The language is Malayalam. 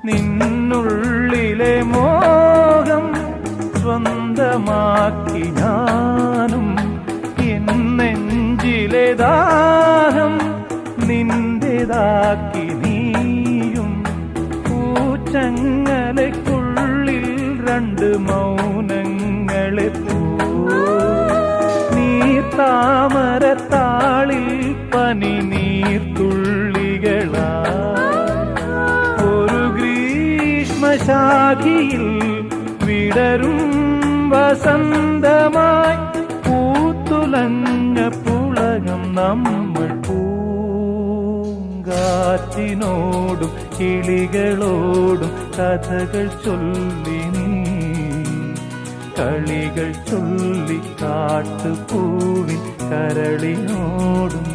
നിന്നുള്ളിലെ മോഹം സ്വന്തമാക്കി ഞാനും, എൻ നെഞ്ചിലെ ദാഹം നിന്റേതാക്കി നീയും. പൂച്ചങ്ങലയ്ക്കുള്ളിൽ രണ്ട് മൗനങ്ങളെ നീർത്താമരത്താളിൽ പനി നീർത്തുള്ളികളാ. ഒരു ഗ്രീഷ്മശാഖിയിൽ വിടരും വസന്തമായി പൂത്തുലഞ്ഞ പുളകം നമ്മൾ. പൂങ്കാറ്റിനോടും കിളികളോടും കഥകൾ ചൊല്ലി നീ, കളികൾ ചൊല്ലി കാട്ടുപൂവിൻ കരളിനോടും